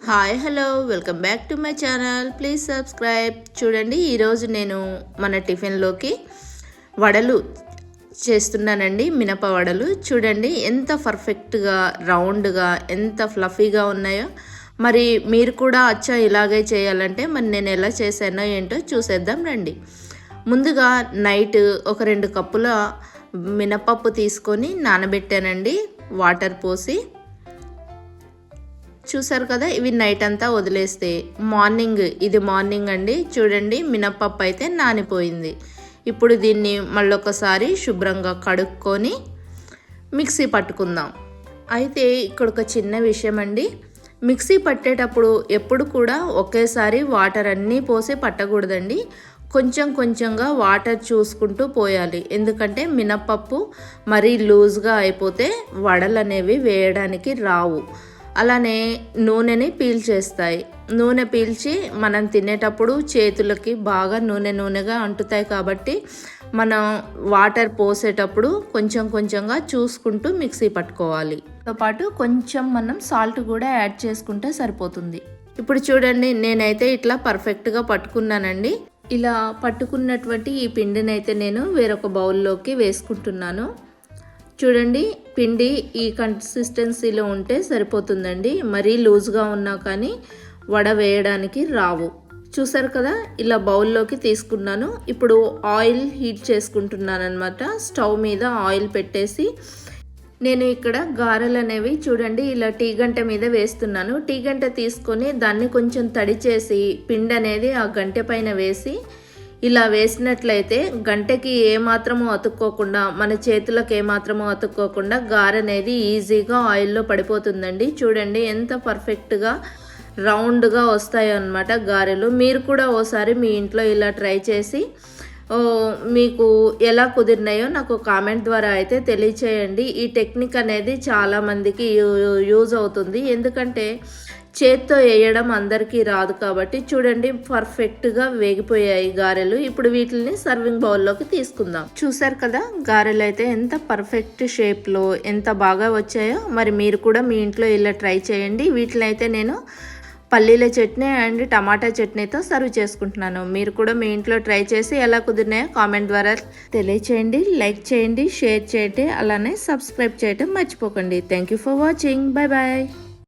Hi hello welcome back to my channel. Please subscribe. చూడండి, ఈరోజు నేను మన టిఫిన్లోకి వడలు చేస్తున్నానండి. మినప వడలు చూడండి ఎంత పర్ఫెక్ట్గా రౌండ్గా ఎంత ఫ్లఫీగా ఉన్నాయో. మరి మీరు కూడా అచ్చా ఇలాగే చేయాలంటే మరి నేను ఎలా చేశానో ఏంటో చూసేద్దాం రండి. ముందుగా నైట్ ఒక 2 కప్పుల మినపప్పు తీసుకొని నానబెట్టానండి వాటర్ పోసి. చూసారు కదా, ఇవి నైట్ అంతా వదిలేస్తే మార్నింగ్ అండి. చూడండి, మినప్పప్పు అయితే నానిపోయింది. ఇప్పుడు దీన్ని మళ్ళొకసారి శుభ్రంగా కడుక్కొని మిక్సీ పట్టుకుందాం. అయితే ఇక్కడ ఒక చిన్న విషయం అండి, మిక్సీ పట్టేటప్పుడు ఎప్పుడు కూడా ఒకేసారి వాటర్ అన్నీ పోసి పట్టకూడదండి. కొంచెం కొంచెంగా వాటర్ చూసుకుంటూ పోయాలి. ఎందుకంటే మినప్పప్పు మరీ లూజ్గా అయిపోతే వడలు అనేవి వేయడానికి రావు. అలానే నూనెని పీల్చేస్తాయి. నూనె పీల్చి మనం తినేటప్పుడు చేతులకి బాగా నూనెగా అంటుతాయి. కాబట్టి మనం వాటర్ పోసేటప్పుడు కొంచెం కొంచెంగా చూసుకుంటూ మిక్సీ పట్టుకోవాలి. తో పాటు కొంచెం మనం సాల్ట్ కూడా యాడ్ చేసుకుంటే సరిపోతుంది. ఇప్పుడు చూడండి, నేనైతే ఇట్లా పర్ఫెక్ట్గా పట్టుకున్నానండి. ఇలా పట్టుకున్నటువంటి ఈ పిండిని అయితే నేను వేరొక బౌల్లోకి వేసుకుంటున్నాను. చూడండి, పిండి ఈ కన్సిస్టెన్సీలో ఉంటే సరిపోతుందండి. మరీ లూజ్గా ఉన్నా కానీ వడ వేయడానికి రావు. చూసారు కదా, ఇలా బౌల్లోకి తీసుకున్నాను. ఇప్పుడు ఆయిల్ హీట్ చేసుకుంటున్నాను అనమాట. స్టవ్ మీద ఆయిల్ పెట్టేసి నేను ఇక్కడ గారెలు అనేవి చూడండి ఇలా టీ గంట మీద వేస్తున్నాను. టీ గంట తీసుకొని దాన్ని కొంచెం తడి చేసి పిండి అనేది ఆ గంటె పైన వేసి ఇలా వేసినట్లయితే గంటకి ఏమాత్రమో అతుక్కోకుండా, మన చేతులకు ఏమాత్రమో అతుక్కోకుండా గారె అనేది ఈజీగా ఆయిల్లో పడిపోతుందండి. చూడండి ఎంత పర్ఫెక్ట్గా రౌండ్గా వస్తాయో అన్నమాట గారెలు. మీరు కూడా ఓసారి మీ ఇంట్లో ఇలా ట్రై చేసి మీకు ఎలా కుదిరినాయో నాకు కామెంట్ ద్వారా అయితే తెలియచేయండి. ఈ టెక్నిక్ అనేది చాలామందికి యూజ్ అవుతుంది. ఎందుకంటే చేత్తో వేయడం అందరికీ రాదు కాబట్టి. చూడండి, పర్ఫెక్ట్గా వేగిపోయాయి గారెలు. ఇప్పుడు వీటిని సర్వింగ్ బౌల్లోకి తీసుకుందాం. చూసారు కదా, గారెలు అయితే ఎంత పర్ఫెక్ట్ షేప్లో ఎంత బాగా వచ్చాయో. మరి మీరు కూడా మీ ఇంట్లో ఇలా ట్రై చేయండి. వీటిని అయితే నేను పల్లీల చట్నీ అండ్ టమాటా చట్నీతో సర్వ్ చేసుకుంటున్నాను. మీరు కూడా మీ ఇంట్లో ట్రై చేసి ఎలా కుదిరినాయో కామెంట్ ద్వారా తెలియచేయండి. లైక్ చేయండి, షేర్ చేయండి, అలానే సబ్స్క్రైబ్ చేయడం మర్చిపోకండి. Thank you for watching. Bye bye.